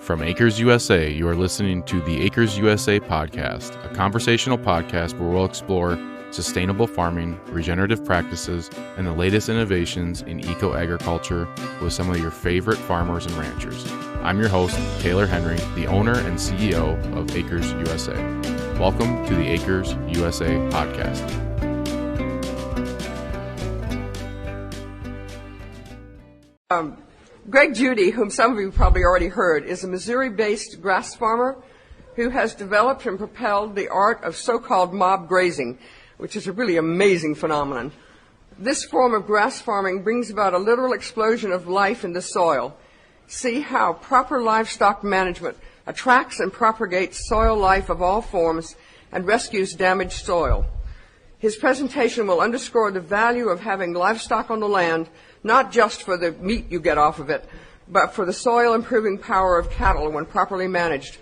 From Acres U.S.A., you are listening to the Acres U.S.A. podcast, a conversational podcast where we'll explore sustainable farming, regenerative practices, and the latest innovations in eco-agriculture with some of your favorite farmers and ranchers. I'm your host, Taylor Henry, the owner and CEO of Acres U.S.A. Welcome to the Acres U.S.A. podcast. Greg Judy, whom some of you probably already heard, is a Missouri-based grass farmer who has developed and propelled the art of so-called mob-grazing, which is a really amazing phenomenon. This form of grass farming brings about a literal explosion of life in the soil. See how proper livestock management attracts and propagates soil life of all forms and rescues damaged soil. His presentation will underscore the value of having livestock on the land, not just for the meat you get off of it, but for the soil-improving power of cattle when properly managed.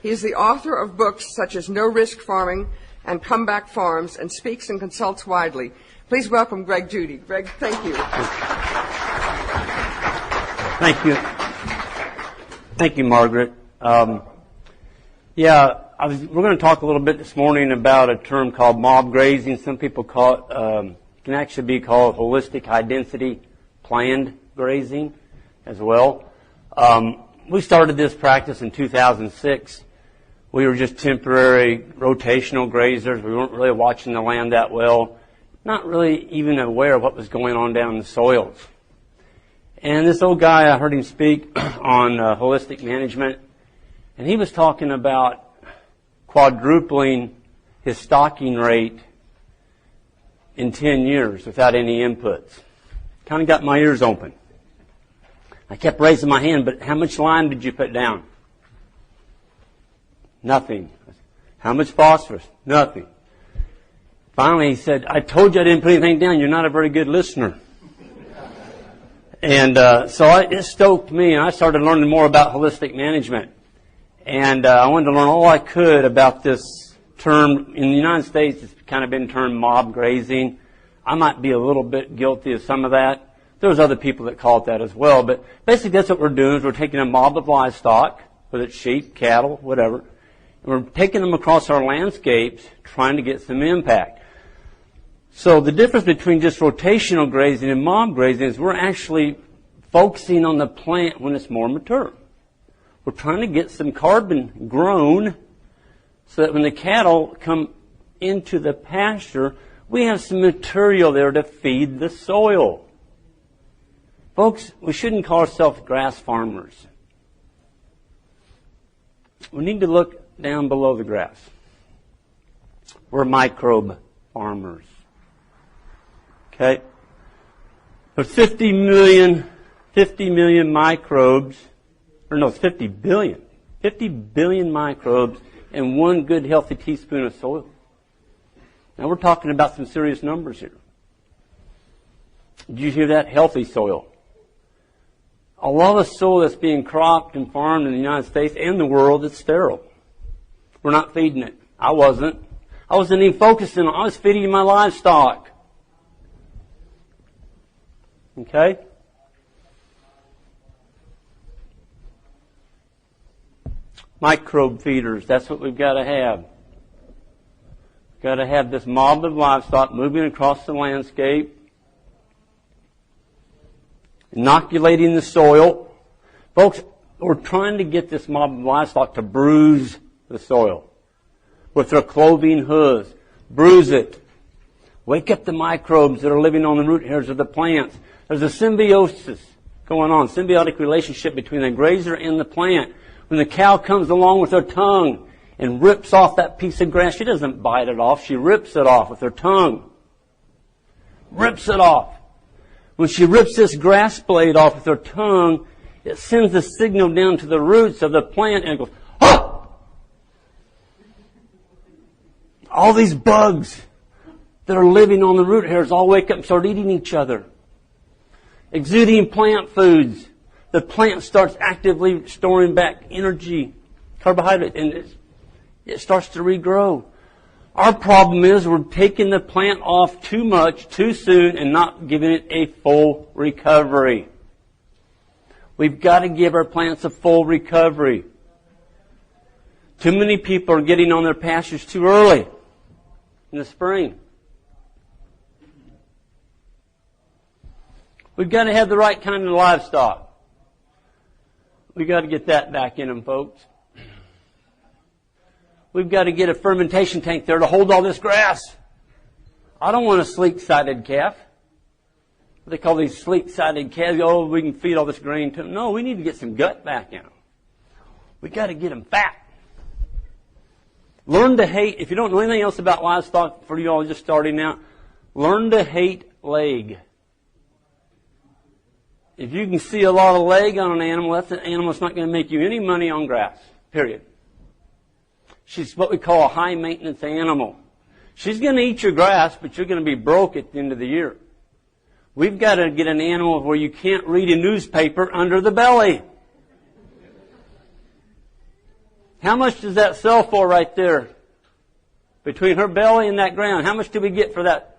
He is the author of books such as No Risk Farming and Comeback Farms, and speaks and consults widely. Please welcome Greg Judy. Greg, thank you. Thank you. Thank you, Margaret. We're going to talk a little bit this morning about a term called mob-grazing. Some people call it, can actually be called holistic high-density planned grazing as well. We started this practice in 2006. We were just temporary rotational grazers. We weren't really watching the land that well, not really even aware of what was going on down in the soils. And this old guy, I heard him speak on holistic management, and he was talking about quadrupling his stocking rate in 10 years without any inputs. Kind of got my ears open. I kept raising my hand, but how much lime did you put down? Nothing. How much phosphorus? Nothing. Finally, he said, I told you I didn't put anything down. You're not a very good listener. And it stoked me, and I started learning more about holistic management. And I wanted to learn all I could about this term. In the United States, it's kind of been termed mob grazing. I might be a little bit guilty of some of that. There's other people that call it that as well. But basically, that's what we're doing is we're taking a mob of livestock, whether it's sheep, cattle, whatever, and we're taking them across our landscapes, trying to get some impact. So the difference between just rotational grazing and mob grazing is we're actually focusing on the plant when it's more mature. We're trying to get some carbon grown so that when the cattle come into the pasture, we have some material there to feed the soil. Folks, we shouldn't call ourselves grass farmers. We need to look down below the grass. We're microbe farmers. Okay? There's 50 million microbes, or no, it's 50 billion. 50 billion microbes in one good healthy teaspoon of soil. Now we're talking about some serious numbers here. Did you hear that? Healthy soil. A lot of soil that's being cropped and farmed in the United States and the world is sterile. We're not feeding it. I wasn't even focusing on it. I was feeding my livestock. Okay? Microbe feeders, that's what we've got to have. We've got to have this mob of livestock moving across the landscape, inoculating the soil. Folks, we're trying to get this mob of livestock to bruise the soil with their cloven hooves. Bruise it. Wake up the microbes that are living on the root hairs of the plants. There's a symbiosis going on, symbiotic relationship between the grazer and the plant. When the cow comes along with her tongue and rips off that piece of grass, she doesn't bite it off, she rips it off with her tongue. Rips it off. When she rips this grass blade off with her tongue, it sends a signal down to the roots of the plant and it goes, ah! All these bugs that are living on the root hairs all wake up and start eating each other. Exuding plant foods. The plant starts actively storing back energy, carbohydrate, and it starts to regrow. Our problem is we're taking the plant off too much, too soon, and not giving it a full recovery. We've got to give our plants a full recovery. Too many people are getting on their pastures too early in the spring. We've got to have the right kind of livestock. We've got to get that back in them, folks. We've got to get a fermentation tank there to hold all this grass. I don't want a sleek-sided calf. What they call these sleek-sided calves. Oh, we can feed all this grain to them. No, we need to get some gut back in them. We've got to get them fat. Learn to hate, if you don't know anything else about livestock, for you all just starting out, learn to hate leg. If you can see a lot of leg on an animal, that's an animal that's not going to make you any money on grass, period. She's what we call a high-maintenance animal. She's going to eat your grass, but you're going to be broke at the end of the year. We've got to get an animal where you can't read a newspaper under the belly. How much does that sell for right there? Between her belly and that ground, how much do we get for that?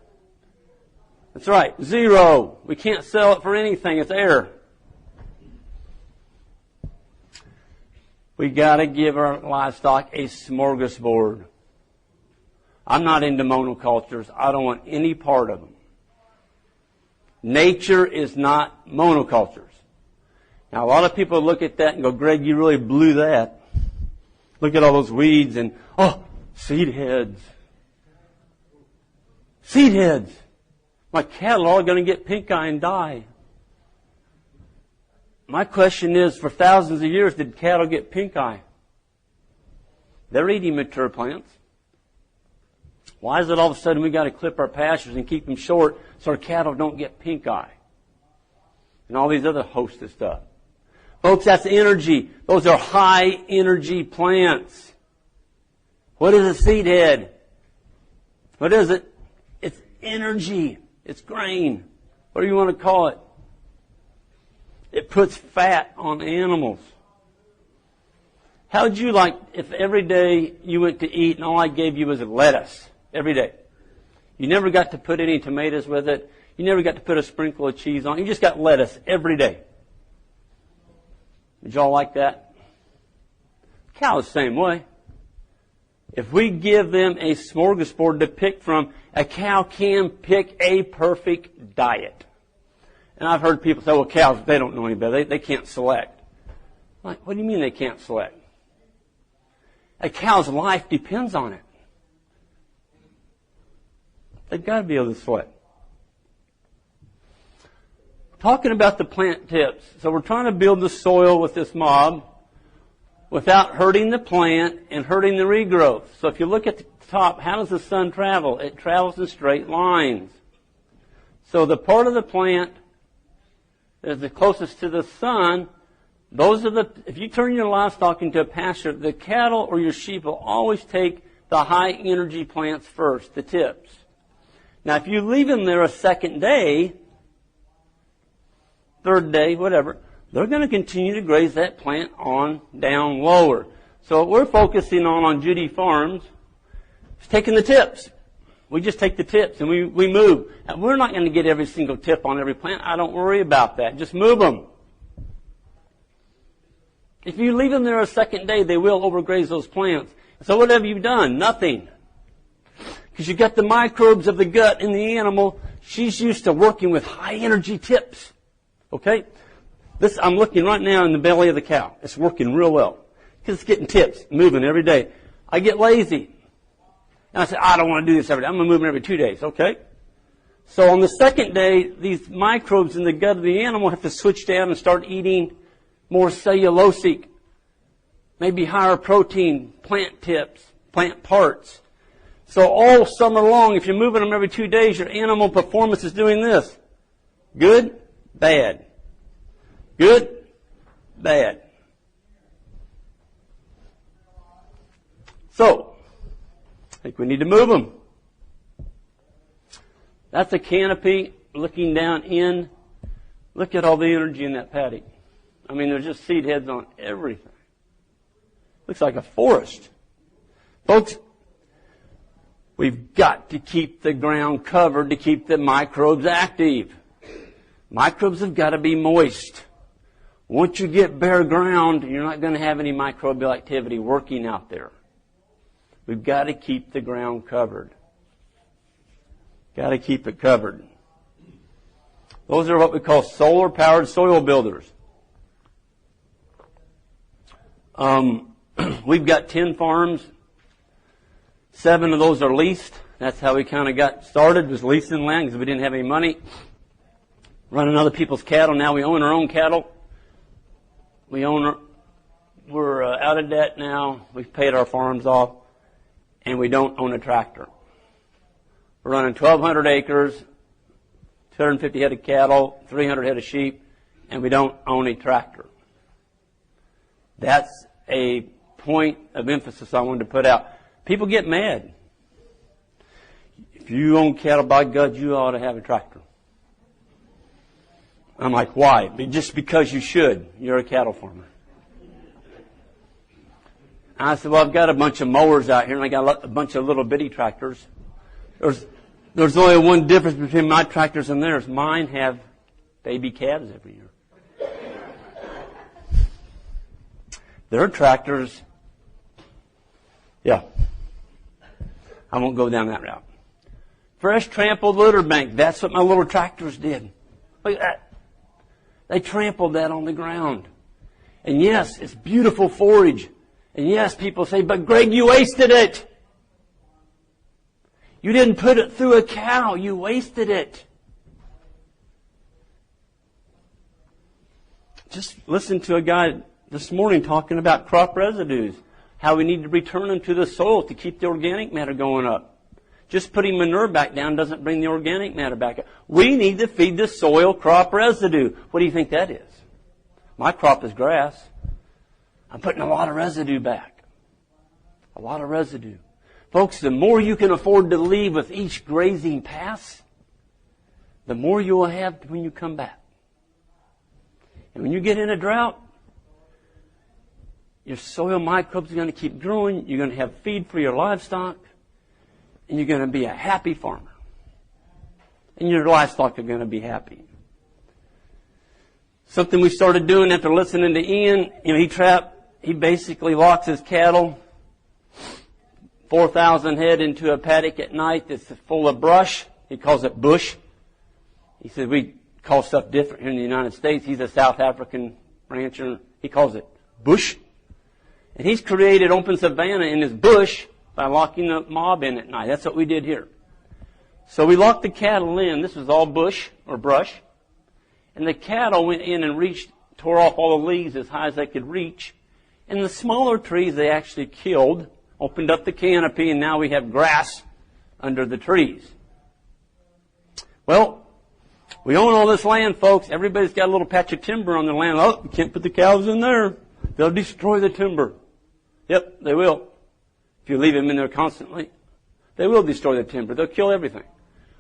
That's right, 0. We can't sell it for anything. It's air. We got to give our livestock a smorgasbord. I'm not into monocultures. I don't want any part of them. Nature is not monocultures. Now, a lot of people look at that and go, Greg, you really blew that. Look at all those weeds and, oh, seed heads. Seed heads. My cattle are all going to get pink eye and die. My question is, for thousands of years, did cattle get pink eye? They're eating mature plants. Why is it all of a sudden we got to clip our pastures and keep them short so our cattle don't get pink eye? And all these other hosts of stuff. Folks, that's energy. Those are high energy plants. What is a seed head? What is it? It's energy. It's grain. What do you want to call it? It puts fat on animals. How would you like if every day you went to eat and all I gave you was lettuce every day? You never got to put any tomatoes with it. You never got to put a sprinkle of cheese on it. You just got lettuce every day. Did y'all like that? Cows the same way. If we give them a smorgasbord to pick from, a cow can pick a perfect diet. And I've heard people say, well, cows, they don't know any better. They can't select. I'm like, what do you mean they can't select? A cow's life depends on it. They've got to be able to select. Talking about the plant tips. So we're trying to build the soil with this mob without hurting the plant and hurting the regrowth. So if you look at the top, how does the sun travel? It travels in straight lines. So the part of the plant that is the closest to the sun, those are the, if you turn your livestock into a pasture, the cattle or your sheep will always take the high energy plants first, the tips. Now if you leave them there a second day, third day, whatever, they're going to continue to graze that plant on down lower. So what we're focusing on Judy Farms is taking the tips. We just take the tips and we move. And we're not going to get every single tip on every plant. I don't worry about that. Just move them. If you leave them there a second day, they will overgraze those plants. So what have you done? Nothing. Because you got the microbes of the gut in the animal. She's used to working with high energy tips. Okay? This, I'm looking right now in the belly of the cow. It's working real well. Because it's getting tips, moving every day. I get lazy. And I say, I don't want to do this every day. I'm going to move them every 2 days. Okay? So on the second day, these microbes in the gut of the animal have to switch down and start eating more cellulosic, maybe higher protein plant tips, plant parts. So all summer long, if you're moving them every 2 days, your animal performance is doing this. Good, bad. Good, bad. So, I think we need to move them. That's a canopy looking down in. Look at all the energy in that paddock. I mean, there's just seed heads on everything. Looks like a forest. Folks, we've got to keep the ground covered to keep the microbes active. Microbes have got to be moist. Once you get bare ground, you're not going to have any microbial activity working out there. We've got to keep the ground covered. Got to keep it covered. Those are what we call solar-powered soil builders. We've got 10 farms. 7 of those are leased. That's how we kind of got started, was leasing land because we didn't have any money. Running other people's cattle. Now we own our own cattle. We're out of debt now. We've paid our farms off. And we don't own a tractor. We're running 1,200 acres, 250 head of cattle, 300 head of sheep, and we don't own a tractor. That's a point of emphasis I wanted to put out. People get mad. If you own cattle, by God, you ought to have a tractor. I'm like, why? Just because you should. You're a cattle farmer. I said, well, I've got a bunch of mowers out here, and I got a bunch of little bitty tractors. There's only one difference between my tractors and theirs. Mine have baby calves every year. Their tractors, yeah. I won't go down that route. Fresh trampled litter bank. That's what my little tractors did. Look at that. They trampled that on the ground. And yes, it's beautiful forage. And yes, people say, but Greg, you wasted it. You didn't put it through a cow. You wasted it. Just listen to a guy this morning talking about crop residues, how we need to return them to the soil to keep the organic matter going up. Just putting manure back down doesn't bring the organic matter back up. We need to feed the soil crop residue. What do you think that is? My crop is grass. I'm putting a lot of residue back. A lot of residue. Folks, the more you can afford to leave with each grazing pass, the more you will have when you come back. And when you get in a drought, your soil microbes are going to keep growing. You're going to have feed for your livestock. And you're going to be a happy farmer. And your livestock are going to be happy. Something we started doing after listening to Ian, he basically locks his cattle 4,000 head into a paddock at night that's full of brush. He calls it bush. He said we call stuff different here in the United States. He's a South African rancher. He calls it bush. And he's created open savanna in his bush by locking the mob in at night. That's what we did here. So we locked the cattle in. This was all bush or brush. And the cattle went in and tore off all the leaves as high as they could reach. And the smaller trees they actually killed, opened up the canopy, and now we have grass under the trees. Well, we own all this land, folks. Everybody's got a little patch of timber on their land. Oh, you can't put the cows in there. They'll destroy the timber. Yep, they will. If you leave them in there constantly, they will destroy the timber. They'll kill everything.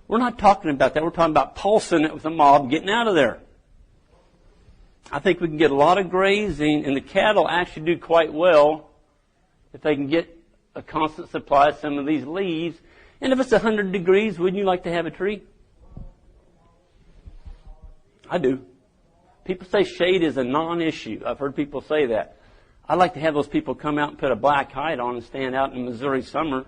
We're not talking about that. We're talking about pulsing it with a mob, getting out of there. I think we can get a lot of grazing, and the cattle actually do quite well if they can get a constant supply of some of these leaves. And if it's 100 degrees, wouldn't you like to have a tree? I do. People say shade is a non-issue. I've heard people say that. I'd like to have those people come out and put a black hide on and stand out in Missouri summer,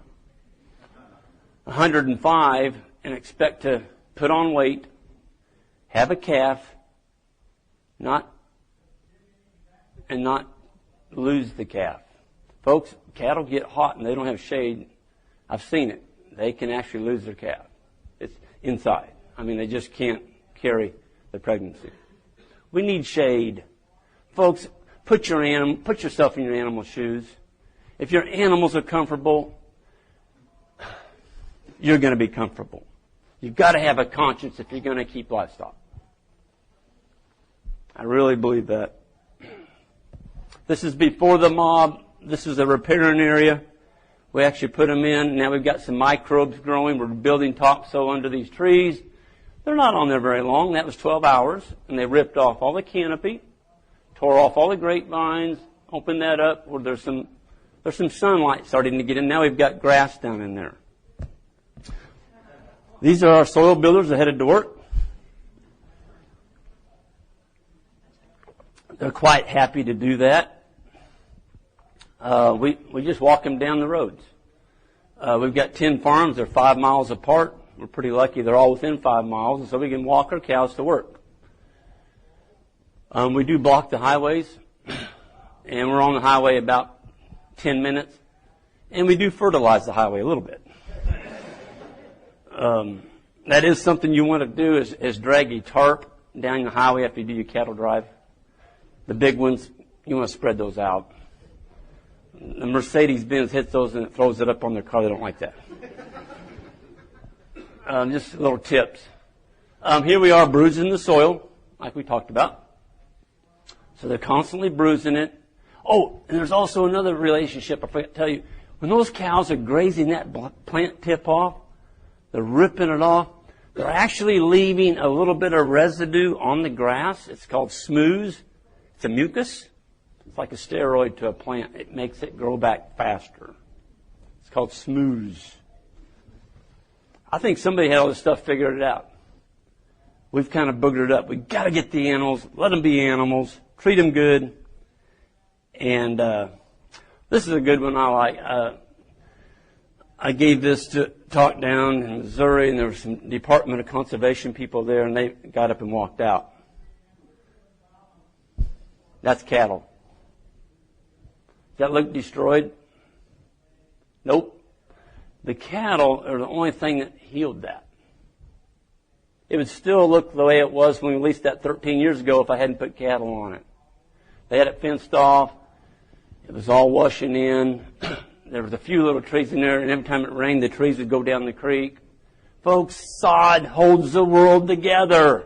105, and expect to put on weight, have a calf, not lose the calf. Folks, cattle get hot and they don't have shade. I've seen it. They can actually lose their calf. It's inside. I mean, they just can't carry the pregnancy. We need shade. Folks, put yourself in your animal shoes. If your animals are comfortable, you're going to be comfortable. You've got to have a conscience if you're going to keep livestock. I really believe that. This is before the mob. This is a riparian area. We actually put them in. Now we've got some microbes growing. We're building topsoil under these trees. They're not on there very long. That was 12 hours. And they ripped off all the canopy, tore off all the grapevines, opened that up where there's some sunlight starting to get in. Now we've got grass down in there. These are our soil builders that headed to work. They're quite happy to do that. We just walk them down the roads. We've got 10 farms. They're 5 miles apart. We're pretty lucky they're all within 5 miles, and so we can walk our cows to work. We do block the highways, and we're on the highway about 10 minutes, and we do fertilize the highway a little bit. That is something you want to do is drag a tarp down the highway after you do your cattle drive. The big ones, you want to spread those out. The Mercedes-Benz hits those and it throws it up on their car. They don't like that. Just little tips. Here we are bruising the soil, like we talked about. So they're constantly bruising it. Oh, and there's also another relationship I forgot to tell you. When those cows are grazing that plant tip off, they're ripping it off, they're actually leaving a little bit of residue on the grass. It's called smooth. It's a mucus. It's like a steroid to a plant. It makes it grow back faster. It's called smooth. I think somebody had all this stuff figured out. We've kind of boogered it up. We've got to get the animals, let them be animals, treat them good. And this is a good one I like. I gave this talk down in Missouri, and there were some Department of Conservation people there, and they got up and walked out. That's cattle. Does that look destroyed? Nope. The cattle are the only thing that healed that. It would still look the way it was when we released that 13 years ago if I hadn't put cattle on it. They had it fenced off. It was all washing in. There was a few little trees in there, and every time it rained, the trees would go down the creek. Folks, sod holds the world together.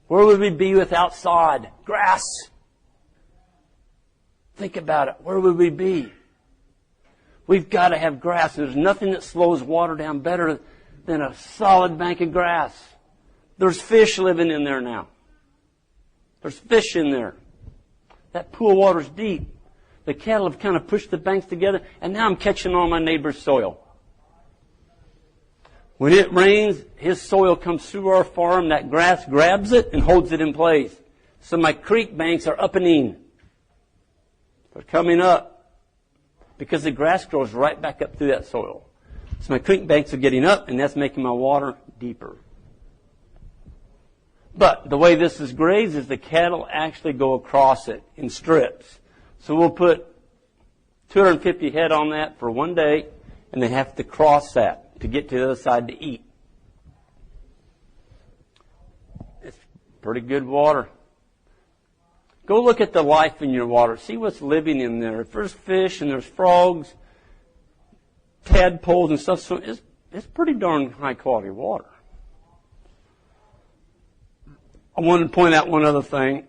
Where would we be without sod? Grass. Think about it. Where would we be? We've got to have grass. There's nothing that slows water down better than a solid bank of grass. There's fish living in there now. There's fish in there. That pool water's deep. The cattle have kind of pushed the banks together, and now I'm catching on my neighbor's soil. When it rains, his soil comes through our farm. That grass grabs it and holds it in place. So my creek banks are uppening. They're coming up because the grass grows right back up through that soil. So my creek banks are getting up, and that's making my water deeper. But the way this is grazed is the cattle actually go across it in strips. So we'll put 250 head on that for one day, and they have to cross that to get to the other side to eat. It's pretty good water. Go look at the life in your water. See what's living in there. If there's fish and there's frogs, tadpoles and stuff, so it's pretty darn high quality water. I wanted to point out one other thing.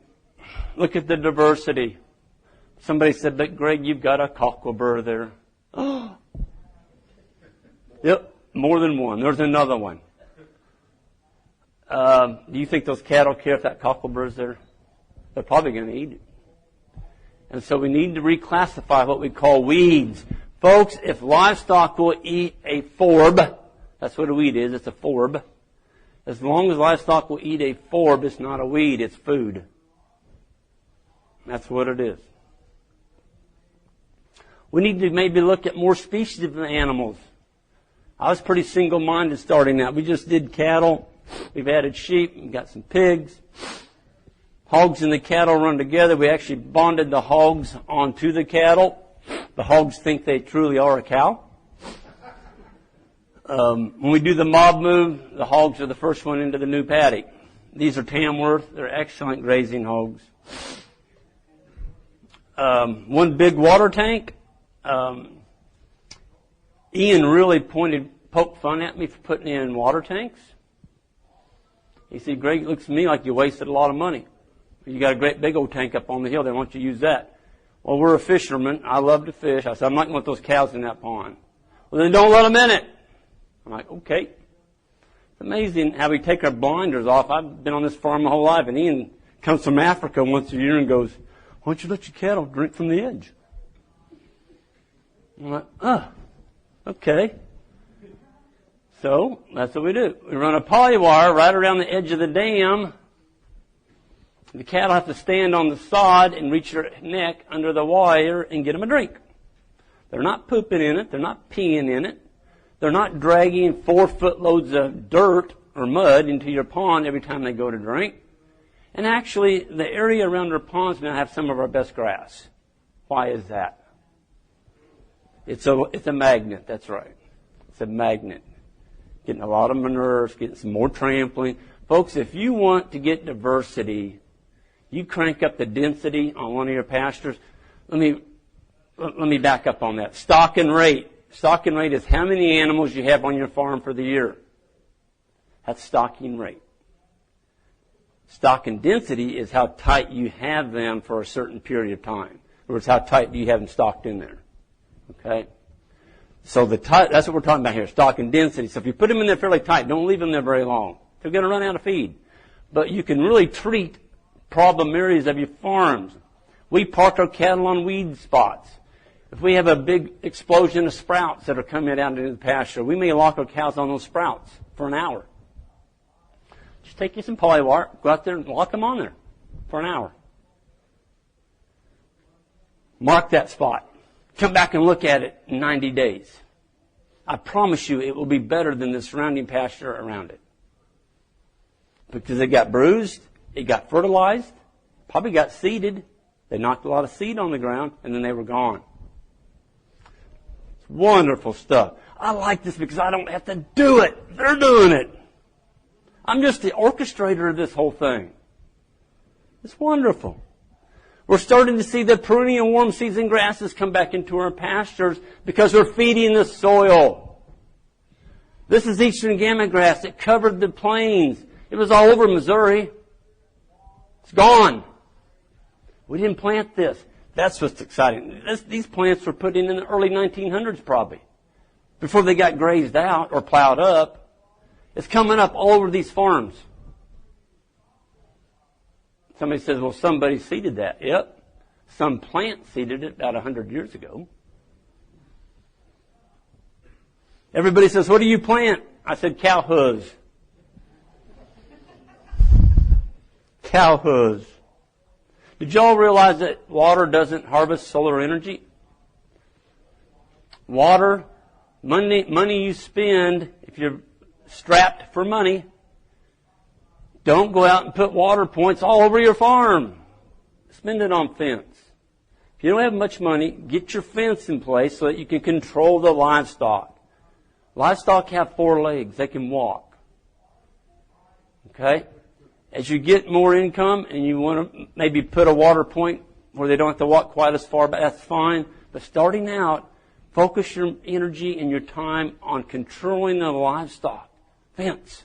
Look at the diversity. Somebody said, but Greg, you've got a cocklebur there. Oh. Yep, more than one. There's another one. Do you think those cattle care if that cocklebur's there? They're probably going to eat it. And so we need to reclassify what we call weeds. Folks, if livestock will eat a forb, that's what a weed is, it's a forb. As long as livestock will eat a forb, it's not a weed, it's food. That's what it is. We need to maybe look at more species of animals. I was pretty single-minded starting that. We just did cattle. We've added sheep. We've got some pigs. Hogs and the cattle run together. We actually bonded the hogs onto the cattle. The hogs think they truly are a cow. When we do the mob move, the hogs are the first one into the new paddock. These are Tamworth. They're excellent grazing hogs. One big water tank. Ian really poked fun at me for putting in water tanks. He said, Greg, it looks to me like you wasted a lot of money. You got a great big old tank up on the hill there. Why don't you use that? Well, we're a fisherman. I love to fish. I said, I'm not going to want those cows in that pond. Well, then don't let them in it. I'm like, okay. It's amazing how we take our blinders off. I've been on this farm my whole life, and Ian comes from Africa once a year and goes, why don't you let your cattle drink from the edge? I'm like, okay. So that's what we do. We run a poly wire right around the edge of the dam, The cattle have to stand on the sod and reach their neck under the wire and get them a drink. They're not pooping in it. They're not peeing in it. They're not dragging 4 footloads of dirt or mud into your pond every time they go to drink. And actually, the area around our ponds now have some of our best grass. Why is that? It's a magnet, that's right. It's a magnet. Getting a lot of manures, getting some more trampling. Folks, if you want to get diversity, you crank up the density on one of your pastures. Let me back up on that. Stock and rate. Stock and rate is how many animals you have on your farm for the year. That's stocking rate. Stock and density is how tight you have them for a certain period of time. Or it's how tight do you have them stocked in there. Okay? So that's what we're talking about here, stock and density. So if you put them in there fairly tight, don't leave them there very long. They're going to run out of feed. But you can really treat problem areas of your farms. We park our cattle on weed spots. If we have a big explosion of sprouts that are coming out into the pasture, we may lock our cows on those sprouts for an hour. Just take you some polywire, go out there and lock them on there for an hour. Mark that spot. Come back and look at it in 90 days. I promise you it will be better than the surrounding pasture around it. Because it got bruised, it got fertilized, probably got seeded. They knocked a lot of seed on the ground, and then they were gone. It's wonderful stuff. I like this because I don't have to do it. They're doing it. I'm just the orchestrator of this whole thing. It's wonderful. We're starting to see the perennial warm season grasses come back into our pastures because we're feeding the soil. This is eastern gamma grass. It covered the plains. It was all over Missouri. It's gone. We didn't plant this. That's what's exciting. These plants were put in the early 1900s probably, before they got grazed out or plowed up. It's coming up all over these farms. Somebody says, well, somebody seeded that. Yep. Some plant seeded it about 100 years ago. Everybody says, what do you plant? I said, cow hooves. Cow hooves. Did y'all realize that water doesn't harvest solar energy? Water, money you spend, if you're strapped for money, don't go out and put water points all over your farm. Spend it on fence. If you don't have much money, get your fence in place so that you can control the livestock. Livestock have 4 legs. They can walk. Okay? As you get more income and you want to maybe put a water point where they don't have to walk quite as far, but that's fine. But starting out, focus your energy and your time on controlling the livestock. Fence.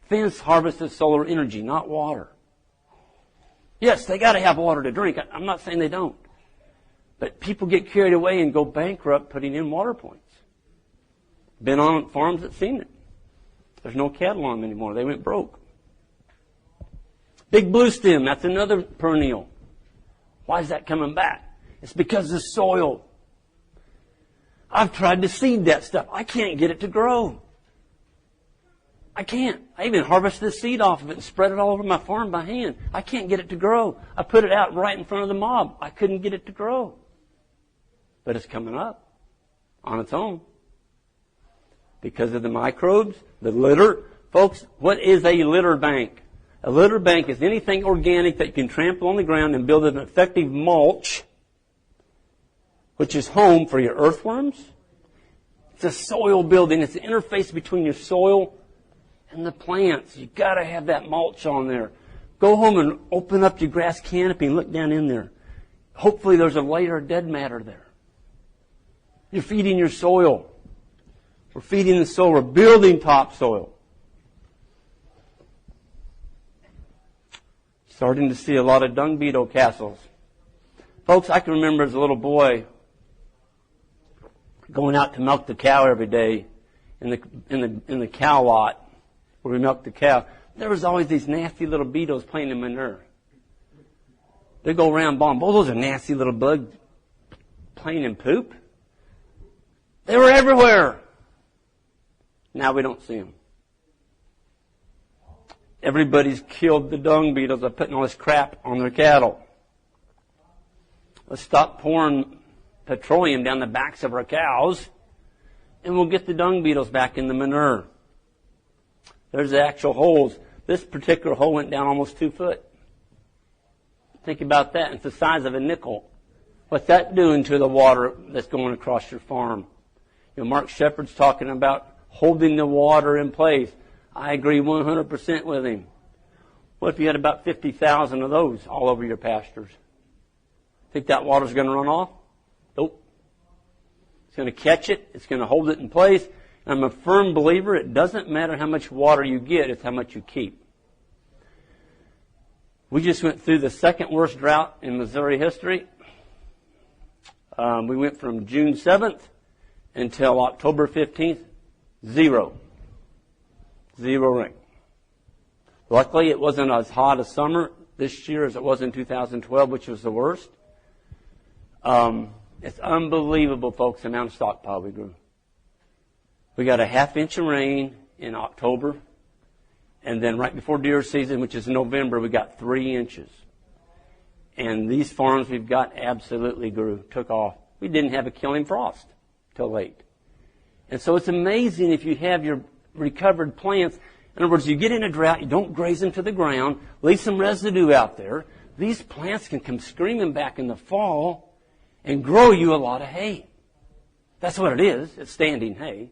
Fence harvests solar energy, not water. Yes, they got to have water to drink. I'm not saying they don't. But people get carried away and go bankrupt putting in water points. Been on farms that seen it. There's no cattle on them anymore. They went broke. Big blue stem, that's another perennial. Why is that coming back? It's because of the soil. I've tried to seed that stuff. I can't get it to grow. I can't. I even harvested the seed off of it and spread it all over my farm by hand. I can't get it to grow. I put it out right in front of the mob. I couldn't get it to grow. But it's coming up on its own. Because of the microbes, the litter. Folks, what is a litter bank? A litter bank is anything organic that you can trample on the ground and build an effective mulch, which is home for your earthworms. It's a soil building. It's the interface between your soil and the plants. You've got to have that mulch on there. Go home and open up your grass canopy and look down in there. Hopefully there's a layer of dead matter there. You're feeding your soil. We're feeding the soil. We're building topsoil. Starting to see a lot of dung beetle castles. Folks, I can remember as a little boy going out to milk the cow every day in the cow lot where we milked the cow. There was always these nasty little beetles playing in manure. They go around bomb. Oh, those are nasty little bugs playing in poop. They were everywhere. Now we don't see them. Everybody's killed the dung beetles by putting all this crap on their cattle. Let's stop pouring petroleum down the backs of our cows, and we'll get the dung beetles back in the manure. There's the actual holes. This particular hole went down almost 2 foot. Think about that. It's the size of a nickel. What's that doing to the water that's going across your farm? You know, Mark Shepard's talking about holding the water in place. I agree 100% with him. What if you had about 50,000 of those all over your pastures? Think that water's going to run off? Nope. It's going to catch it. It's going to hold it in place. I'm a firm believer it doesn't matter how much water you get, it's how much you keep. We just went through the second worst drought in Missouri history. We went from June 7th until October 15th, 0. 0 rain. Luckily, it wasn't as hot a summer this year as it was in 2012, which was the worst. It's unbelievable, folks, the amount of stockpile we grew. We got a ½ inch of rain in October, and then right before deer season, which is November, we got 3 inches. And these farms we've got absolutely grew, took off. We didn't have a killing frost till late. And so it's amazing if you have your recovered plants. In other words, you get in a drought, you don't graze them to the ground, leave some residue out there. These plants can come screaming back in the fall and grow you a lot of hay. That's what it is. It's standing hay.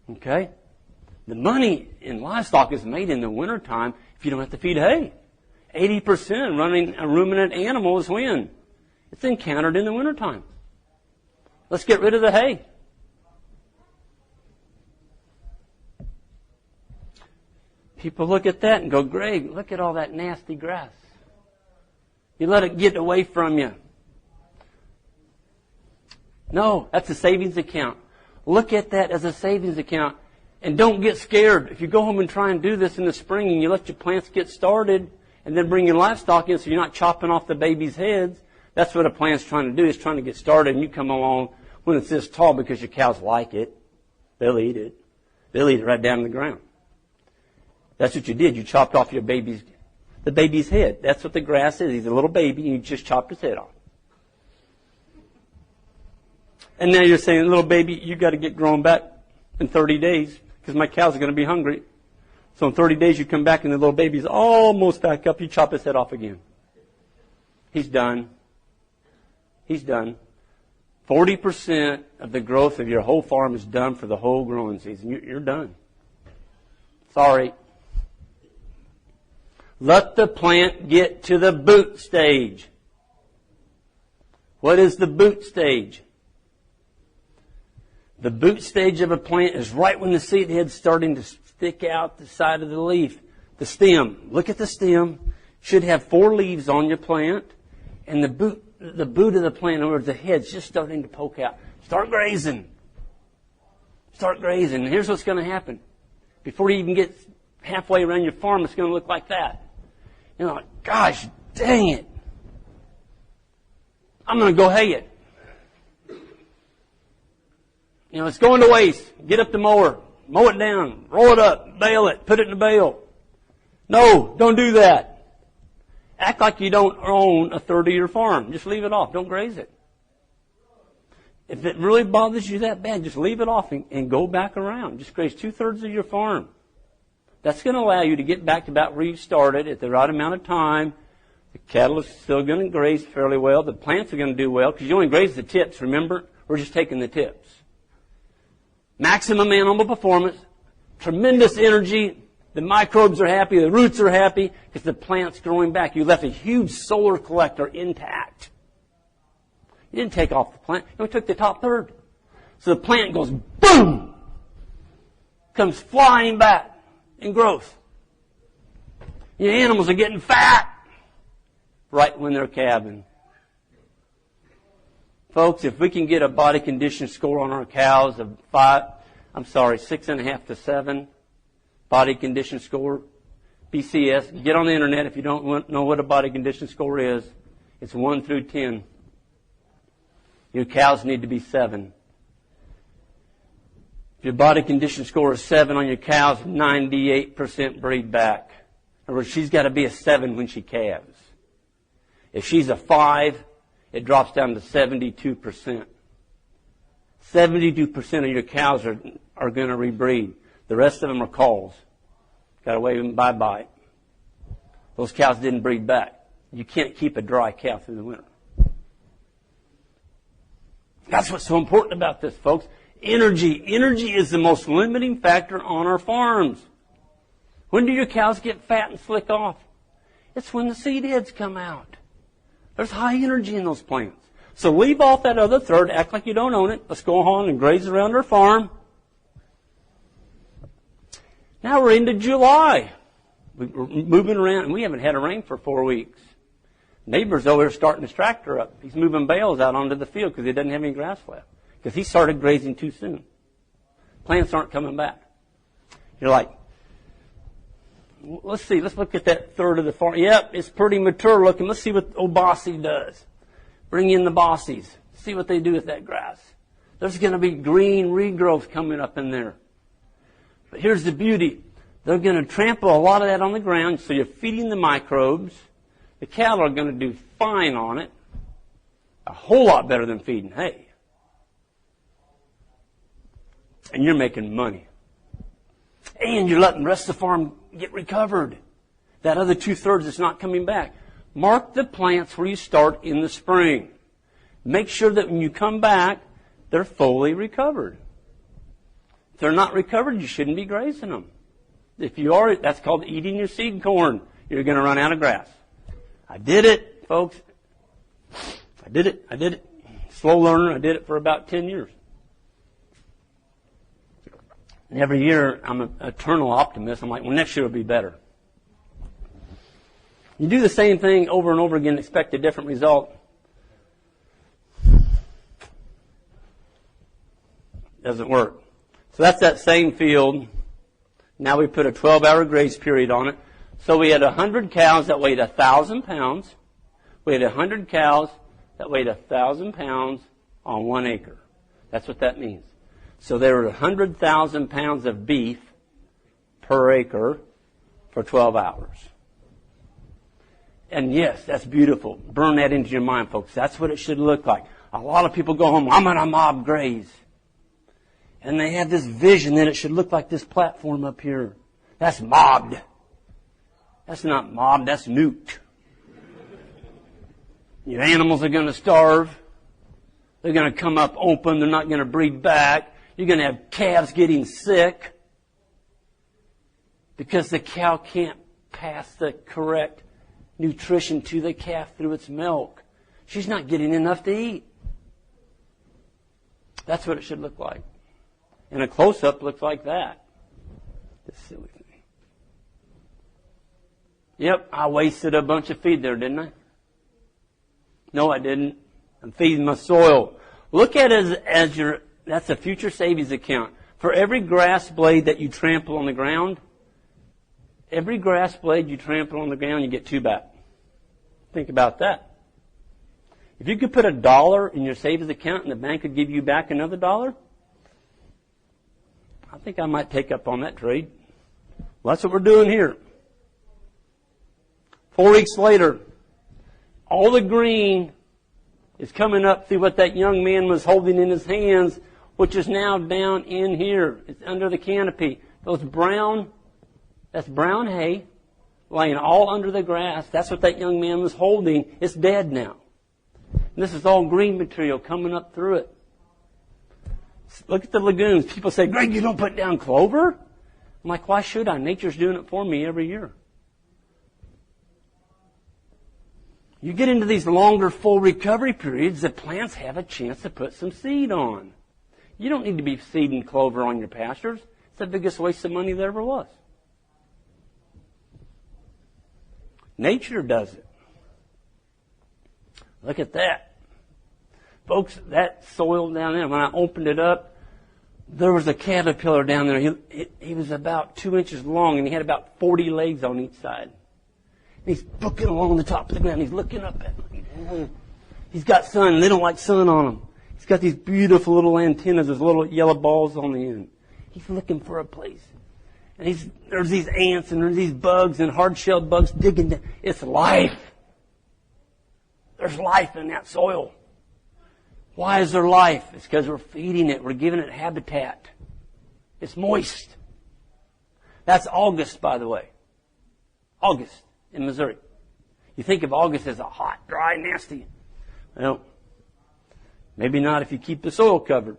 Okay? The money in livestock is made in the wintertime if you don't have to feed hay. 80% running a ruminant animal is when? It's encountered in the wintertime. Let's get rid of the hay. People look at that and go, Greg, look at all that nasty grass. You let it get away from you. No, that's a savings account. Look at that as a savings account. And don't get scared. If you go home and try and do this in the spring and you let your plants get started and then bring your livestock in so you're not chopping off the baby's heads, that's what a plant's trying to do, is trying to get started, and you come along when it's this tall because your cows like it. They'll eat it. They'll eat it right down to the ground. That's what you did. You chopped off the baby's head. That's what the grass is. He's a little baby and you just chopped his head off. And now you're saying, little baby, you got to get grown back in 30 days because my cows are going to be hungry. So in 30 days you come back and the little baby's almost back up. You chop his head off again. He's done. He's done. 40% of the growth of your whole farm is done for the whole growing season. You're done. Sorry. Let the plant get to the boot stage. What is the boot stage? The boot stage of a plant is right when the seed head's starting to stick out the side of the leaf. The stem. Look at the stem. Should have 4 leaves on your plant. And the boot of the plant, or the head's just starting to poke out. Start grazing. Start grazing. And here's what's going to happen. Before you even get halfway around your farm, it's going to look like that. You know, gosh, dang it. I'm going to go hay it. You know, it's going to waste. Get up the mower. Mow it down. Roll it up. Bale it. Put it in a bale. No, don't do that. Act like you don't own a third of your farm. Just leave it off. Don't graze it. If it really bothers you that bad, just leave it off and go back around. Just graze 2/3 of your farm. That's going to allow you to get back to about where you started at the right amount of time. The cattle are still going to graze fairly well. The plants are going to do well because you only graze the tips, remember? We're just taking the tips. Maximum animal performance, tremendous energy. The microbes are happy. The roots are happy because the plant's growing back. You left a huge solar collector intact. You didn't take off the plant. You only took the top third. So the plant goes boom, comes flying back in growth. Your animals are getting fat right when they're calving. Folks, if we can get a body condition score on our cows of 6.5 to 7, body condition score, BCS, get on the internet if you don't know what a body condition score is. It's 1 through 10. Your cows need to be 7. If your body condition score is 7 on your cows, 98% breed back. In other words, she's got to be a 7 when she calves. If she's a 5, it drops down to 72%. 72% of your cows are going to rebreed. The rest of them are calls. Got to wave them bye-bye. Those cows didn't breed back. You can't keep a dry cow through the winter. That's what's so important about this, folks. Energy. Energy is the most limiting factor on our farms. When do your cows get fat and slick off? It's when the seed heads come out. There's high energy in those plants. So leave off that other third. Act like you don't own it. Let's go on and graze around our farm. Now we're into July. We're moving around, and we haven't had a rain for 4 weeks. Neighbor's over here starting his tractor up. He's moving bales out onto the field because he doesn't have any grass left. Because he started grazing too soon. Plants aren't coming back. You're like, let's see, let's look at that third of the farm. Yep, it's pretty mature looking. Let's see what old Bossy does. Bring in the Bossies. See what they do with that grass. There's going to be green regrowth coming up in there. But here's the beauty. They're going to trample a lot of that on the ground, so you're feeding the microbes. The cattle are going to do fine on it. A whole lot better than feeding hay. And you're making money. And you're letting the rest of the farm get recovered. That other 2/3 that's not coming back. Mark the plants where you start in the spring. Make sure that when you come back, they're fully recovered. If they're not recovered, you shouldn't be grazing them. If you are, that's called eating your seed corn. You're going to run out of grass. I did it, folks. I did it. Slow learner. I did it for about 10 years. And every year, I'm an eternal optimist. I'm like, well, next year will be better. You do the same thing over and over again and expect a different result. Doesn't work. So that's that same field. Now we put a 12-hour grace period on it. So we had 100 cows that weighed 1,000 pounds. We had 100 cows that weighed 1,000 pounds on 1 acre. That's what that means. So there were 100,000 pounds of beef per acre for 12 hours. And yes, that's beautiful. Burn that into your mind, folks. That's what it should look like. A lot of people go home, I'm going to mob graze. And they have this vision that it should look like this platform up here. That's mobbed. That's not mobbed, that's nuked. Your animals are going to starve. They're going to come up open. They're not going to breed back. You're going to have calves getting sick because the cow can't pass the correct nutrition to the calf through its milk. She's not getting enough to eat. That's what it should look like. And a close-up looks like that. This silly thing. Yep, I wasted a bunch of feed there, didn't I? No, I didn't. I'm feeding my soil. Look at it as your, that's a future savings account. For every grass blade that you trample on the ground, you get 2 back. Think about that. If you could put $1 in your savings account and the bank could give you back another $1, I think I might take up on that trade. Well, that's what we're doing here. 4 weeks later, all the green is coming up through what that young man was holding in his hands, which is now down in here. It's under the canopy. That's brown hay laying all under the grass. That's what that young man was holding. It's dead now. And this is all green material coming up through it. Look at the lagoons. People say, Greg, you don't put down clover? I'm like, why should I? Nature's doing it for me every year. You get into these longer full recovery periods, the plants have a chance to put some seed on. You don't need to be seeding clover on your pastures. It's the biggest waste of money there ever was. Nature does it. Look at that. Folks, that soil down there, when I opened it up, there was a caterpillar down there. He was about 2 inches long, and he had about 40 legs on each side. And he's booking along the top of the ground. He's looking up at me. He's got sun. They don't like sun on him. He's got these beautiful little antennas, those little yellow balls on the end. He's looking for a place. And there's these ants and there's these bugs and hard-shelled bugs digging down. It's life. There's life in that soil. Why is there life? It's because we're feeding it. We're giving it habitat. It's moist. That's August, by the way. August in Missouri. You think of August as a hot, dry, nasty. Well, maybe not if you keep the soil covered.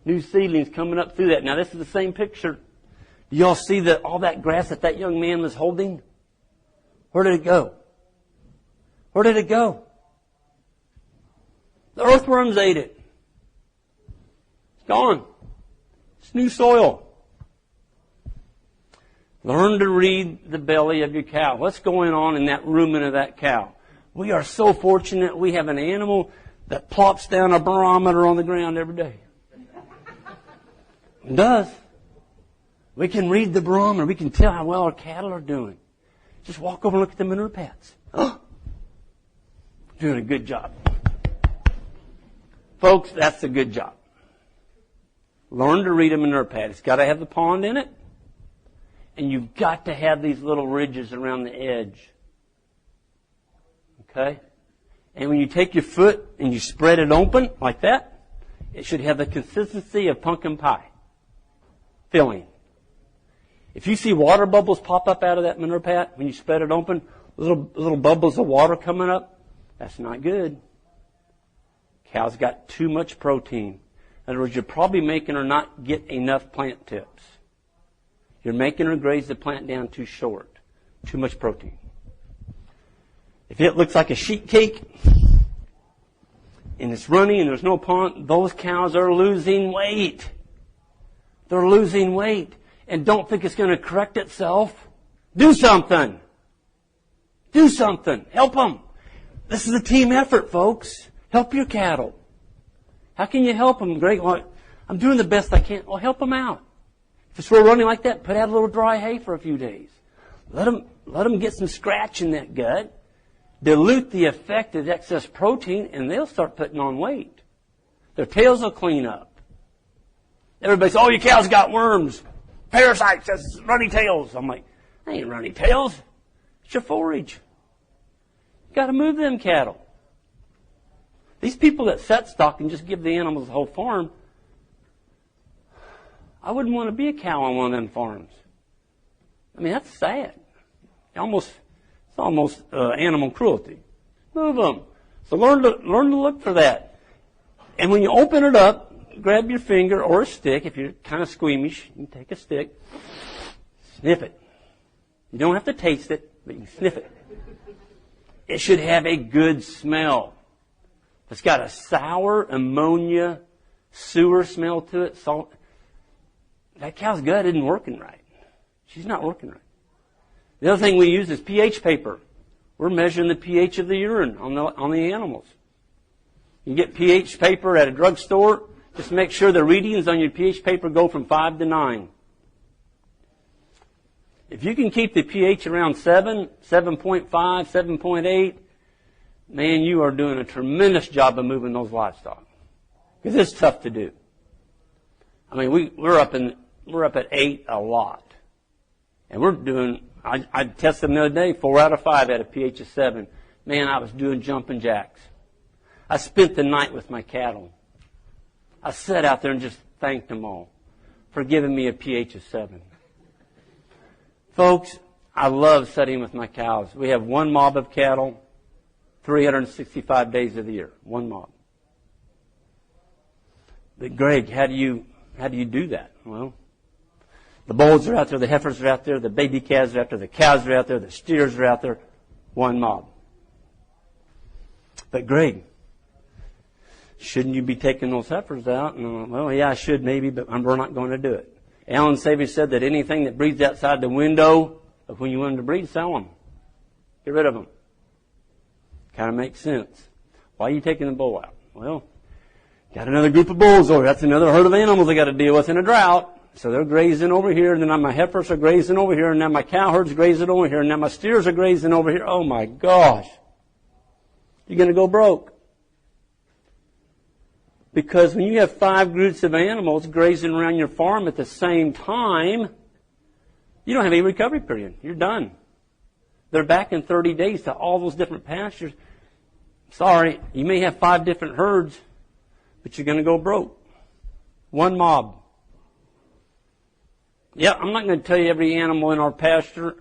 New seedlings coming up through that. Now, this is the same picture. Do y'all see all that grass that young man was holding? Where did it go? Where did it go? The earthworms ate it. It's gone. It's new soil. Learn to read the belly of your cow. What's going on in that rumen of that cow? We are so fortunate we have an animal that plops down a barometer on the ground every day. It does. We can read the barometer. We can tell how well our cattle are doing. Just walk over and look at the manure pads. Oh, doing a good job. Folks, that's a good job. Learn to read a manure pad. It's got to have the pond in it. And you've got to have these little ridges around the edge. Okay? And when you take your foot and you spread it open like that, it should have the consistency of pumpkin pie filling. If you see water bubbles pop up out of that manure pad when you spread it open, little bubbles of water coming up, that's not good. Cows got too much protein. In other words, you're probably making her not get enough plant tips. You're making her graze the plant down too short. Too much protein. If it looks like a sheet cake and it's runny and there's no pond, those cows are losing weight. They're losing weight. And don't think it's going to correct itself. Do something. Do something. Help them. This is a team effort, folks. Help your cattle. How can you help them? Greg, well, I'm doing the best I can. Well, help them out. If it's running like that, put out a little dry hay for a few days. Let them get some scratch in that gut. Dilute the effect of excess protein, and they'll start putting on weight. Their tails will clean up. Everybody says, oh, your cows got worms. Parasites, that's runny tails. I'm like, that ain't runny tails. It's your forage. You got to move them cattle. These people that set stock and just give the animals the whole farm, I wouldn't want to be a cow on one of them farms. I mean, that's sad. It's almost animal cruelty. Move them. So learn to look for that. And when you open it up, grab your finger or a stick. If you're kind of squeamish, you can take a stick. Sniff it. You don't have to taste it, but you can sniff it. It should have a good smell. If it's got a sour ammonia sewer smell to it, salt, that cow's gut isn't working right. She's not working right. The other thing we use is pH paper. We're measuring the pH of the urine on the animals. You get pH paper at a drugstore. Just make sure the readings on your pH paper go from 5 to 9. If you can keep the pH around 7, 7.5, 7.8, man, you are doing a tremendous job of moving those livestock. Because it's tough to do. I mean, we're up at 8 a lot. And we're doing, I tested them the other day, 4 out of 5 at a pH of 7. Man, I was doing jumping jacks. I spent the night with my cattle. I sat out there and just thanked them all for giving me a pH of 7. Folks, I love sitting with my cows. We have one mob of cattle, 365 days of the year. One mob. But Greg, how do you do that? Well, the bulls are out there, the heifers are out there, the baby calves are out there, the cows are out there, the steers are out there. One mob. But Greg, shouldn't you be taking those heifers out? And well, yeah, I should maybe, but we're not going to do it. Alan Savage said that anything that breeds outside the window of when you want them to breed, sell them. Get rid of them. Kind of makes sense. Why are you taking the bull out? Well, got another group of bulls over. That's another herd of animals I got to deal with in a drought. So they're grazing over here, and then my heifers are grazing over here, and now my cow herd's grazing over here, and now my steers are grazing over here. Oh my gosh. You're going to go broke. Because when you have 5 groups of animals grazing around your farm at the same time, you don't have any recovery period. You're done. They're back in 30 days to all those different pastures. Sorry, you may have 5 different herds, but you're going to go broke. One mob. Yeah, I'm not going to tell you every animal in our pasture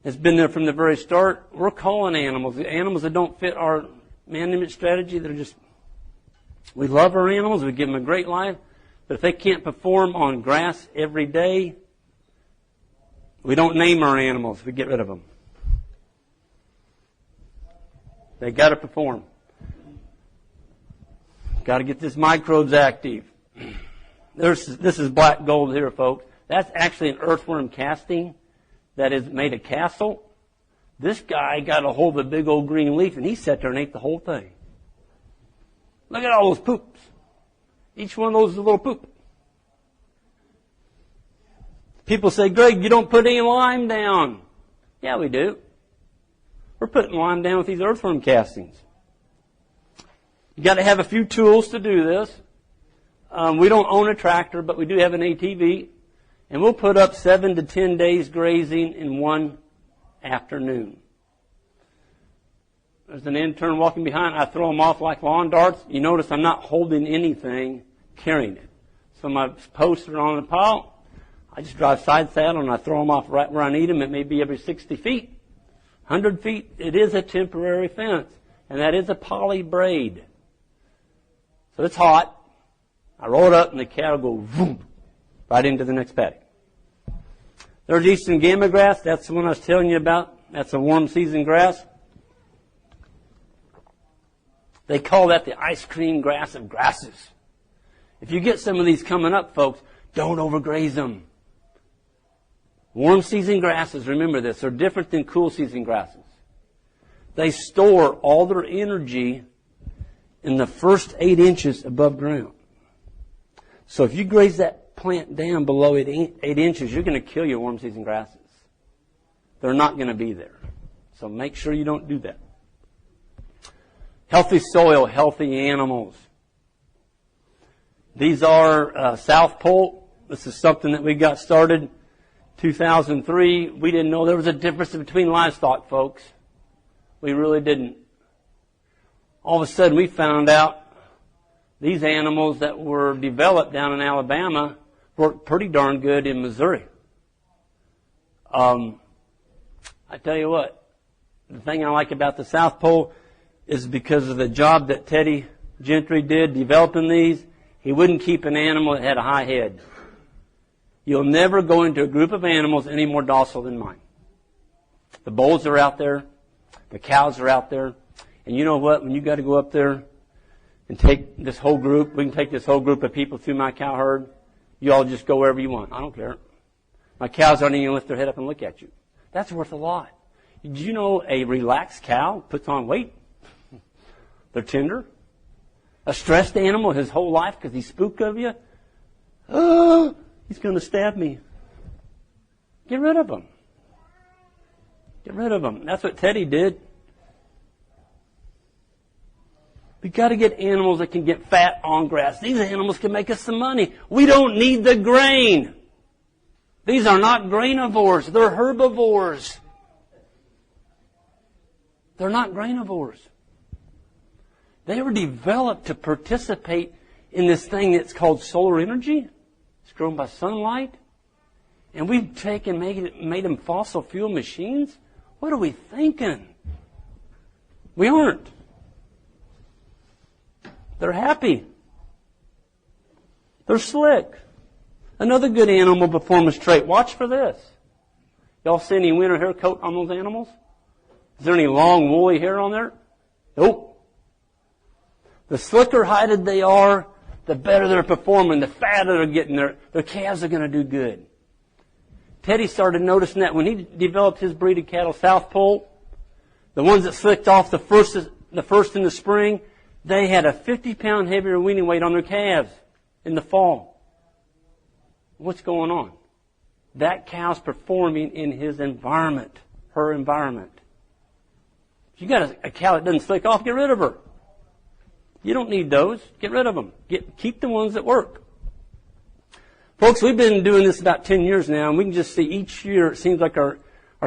has been there from the very start. We're calling animals. The animals that don't fit our management strategy, they're just, we love our animals, we give them a great life, but if they can't perform on grass every day, we don't name our animals, we get rid of them. They got to perform. Got to get this microbes active. This is black gold here, folks. That's actually an earthworm casting that has made a castle. This guy got a hold of a big old green leaf and he sat there and ate the whole thing. Look at all those poops. Each one of those is a little poop. People say, Greg, you don't put any lime down. Yeah, we do. We're putting lime down with these earthworm castings. You got to have a few tools to do this. We don't own a tractor, but we do have an ATV, and we'll put up 7 to 10 days grazing in one afternoon. There's an intern walking behind. I throw them off like lawn darts. You notice I'm not holding anything, carrying it. So my posts are on the pile. I just drive side saddle and I throw them off right where I need them. It may be every 60 feet, 100 feet. It is a temporary fence, and that is a poly braid. So it's hot. I roll it up and the cattle go boom, right into the next paddock. There's eastern gamma grass. That's the one I was telling you about. That's a warm season grass. They call that the ice cream grass of grasses. If you get some of these coming up, folks, don't overgraze them. Warm season grasses, remember this, are different than cool season grasses. They store all their energy in the first 8 inches above ground. So if you graze that plant down below 8 inches, you're going to kill your warm season grasses. They're not going to be there. So make sure you don't do that. Healthy soil, healthy animals. These are South Pole. This is something that we got started 2003. We didn't know there was a difference between livestock, folks. We really didn't. All of a sudden we found out these animals that were developed down in Alabama worked pretty darn good in Missouri. I tell you what, the thing I like about the South Pole is because of the job that Teddy Gentry did developing these. He wouldn't keep an animal that had a high head. You'll never go into a group of animals any more docile than mine. The bulls are out there. The cows are out there. And you know what? When you got to go up there and take this whole group, we can take this whole group of people through my cow herd. You all just go wherever you want. I don't care. My cows aren't even going to lift their head up and look at you. That's worth a lot. Did you know a relaxed cow puts on weight? They're tender. A stressed animal his whole life because he's spooked of you. Oh, he's going to stab me. Get rid of him. Get rid of him. That's what Teddy did. We've got to get animals that can get fat on grass. These animals can make us some money. We don't need the grain. These are not grainivores. They're herbivores. They're not grainivores. They were developed to participate in this thing that's called solar energy. It's grown by sunlight. And we've taken, made them fossil fuel machines. What are we thinking? We aren't. They're happy. They're slick. Another good animal performance trait. Watch for this. Y'all see any winter hair coat on those animals? Is there any long woolly hair on there? Nope. The slicker hided they are, the better they're performing, the fatter they're getting. Their calves are going to do good. Teddy started noticing that when he developed his breed of cattle, South Pole, the ones that slicked off the first in the spring, they had a 50-pound heavier weaning weight on their calves in the fall. What's going on? That cow's performing in his environment, her environment. If you got a cow that doesn't slick off, get rid of her. You don't need those. Get rid of them. Keep the ones that work. Folks, we've been doing this about 10 years now, and we can just see each year it seems like our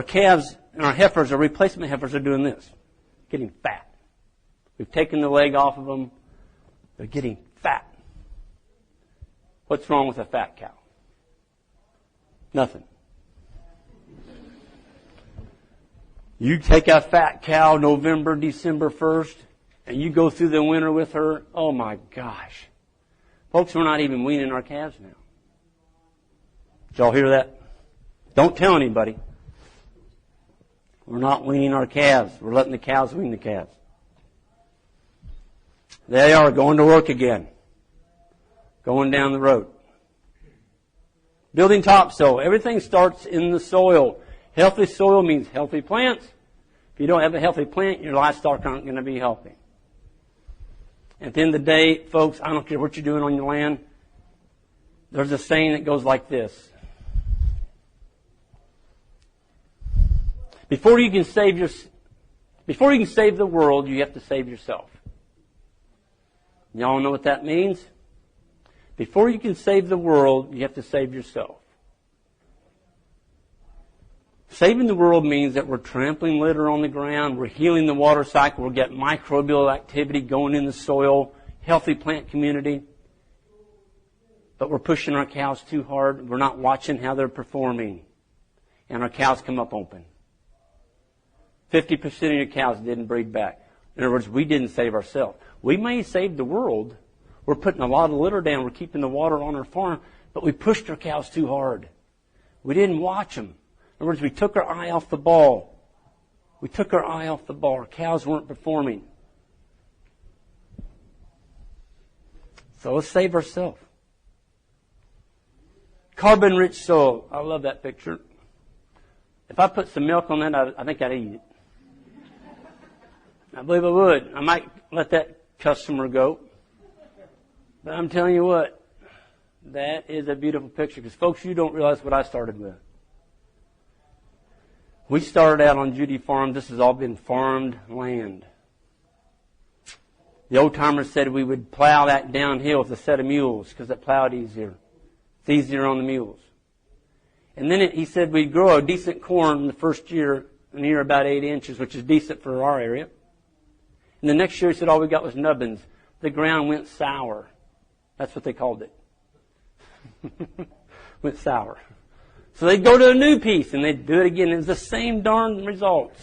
calves and our heifers, our replacement heifers, are doing this, getting fat. We've taken the leg off of them. They're getting fat. What's wrong with a fat cow? Nothing. You take a fat cow November, December 1st, and you go through the winter with her, oh my gosh. Folks, we're not even weaning our calves now. Did y'all hear that? Don't tell anybody. We're not weaning our calves. We're letting the cows wean the calves. They are going to work again. Going down the road. Building topsoil. Everything starts in the soil. Healthy soil means healthy plants. If you don't have a healthy plant, your livestock aren't going to be healthy. At the end of the day, folks, I don't care what you're doing on your land. There's a saying that goes like this. Before you can save the world, you have to save yourself. Y'all know what that means? Before you can save the world, you have to save yourself. Saving the world means that we're trampling litter on the ground, we're healing the water cycle, we're getting microbial activity going in the soil, healthy plant community. But we're pushing our cows too hard. We're not watching how they're performing. And our cows come up open. 50% of your cows didn't breed back. In other words, we didn't save ourselves. We may save the world. We're putting a lot of litter down. We're keeping the water on our farm. But we pushed our cows too hard. We didn't watch them. In other words, we took our eye off the ball. Our cows weren't performing. So let's save ourselves. Carbon-rich soil. I love that picture. If I put some milk on that, I think I'd eat it. I believe I would. I might let that customer go. But I'm telling you what, that is a beautiful picture. Because, folks, you don't realize what I started with. We started out on Judy Farm. This has all been farmed land. The old-timers said we would plow that downhill with a set of mules because it plowed easier. It's easier on the mules. And then he said we'd grow a decent corn the first year, near about 8 inches, which is decent for our area. And the next year he said all we got was nubbins. The ground went sour. That's what they called it. Went sour. So they'd go to a new piece and they'd do it again. It was the same darn results.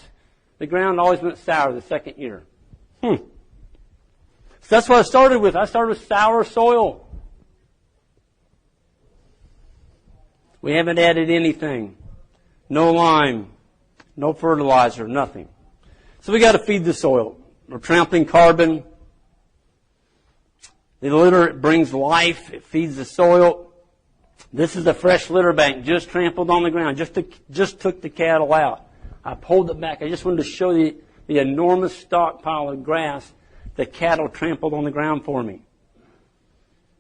The ground always went sour the second year. So that's what I started with. I started with sour soil. We haven't added anything. No lime, no fertilizer, nothing. So we got to feed the soil. We're trampling carbon. The litter, it brings life. It feeds the soil. This is a fresh litter bank, just trampled on the ground. Just took the cattle out. I pulled it back. I just wanted to show you the enormous stockpile of grass the cattle trampled on the ground for me.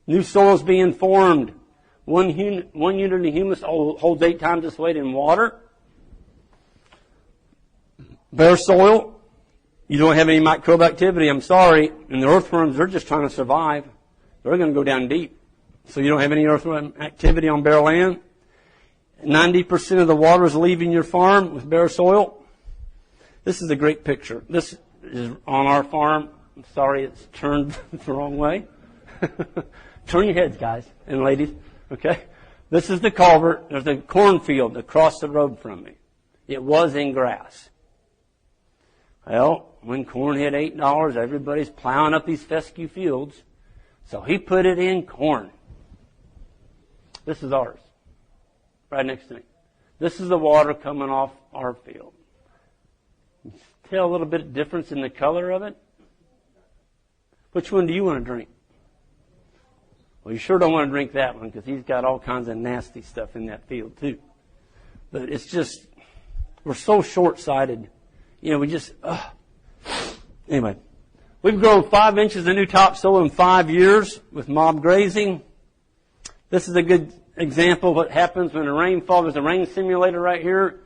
New soil's being formed. One unit of humus holds 8 times its weight in water. Bare soil. You don't have any microbe activity, I'm sorry. And the earthworms, they're just trying to survive. They're going to go down deep. So you don't have any earthworm activity on bare land. 90% of the water is leaving your farm with bare soil. This is a great picture. This is on our farm. I'm sorry it's turned the wrong way. Turn your heads, guys and ladies. Okay? This is the culvert. There's a cornfield across the road from me. It was in grass. Well, when corn hit $8, everybody's plowing up these fescue fields. So he put it in corn. This is ours. Right next to me. This is the water coming off our field. Tell a little bit of difference in the color of it. Which one do you want to drink? Well, you sure don't want to drink that one because he's got all kinds of nasty stuff in that field too. But it's just, we're so short-sighted. You know, we just, Anyway, we've grown 5 inches of new topsoil in 5 years with mob-grazing. This is a good example of what happens when the rain falls. There's a rain simulator right here.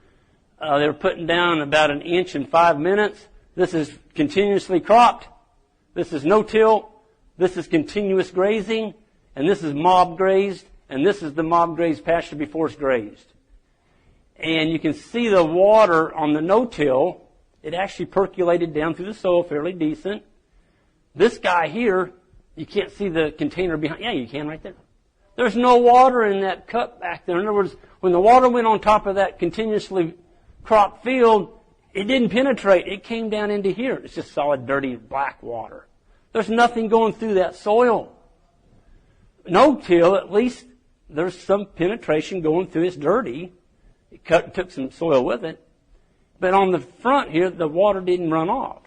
They're putting down about 1 inch in 5 minutes. This is continuously cropped. This is no-till. This is continuous grazing, and this is mob grazed, and this is the mob grazed pasture before it's grazed. And you can see the water on the no-till. It actually percolated down through the soil fairly decent. This guy here, you can't see the container behind. Yeah, you can right there. There's no water in that cup back there. In other words, when the water went on top of that continuously cropped field, it didn't penetrate. It came down into here. It's just solid, dirty, black water. There's nothing going through that soil. No-till, at least there's some penetration going through. It's dirty. It took some soil with it. But on the front here, the water didn't run off.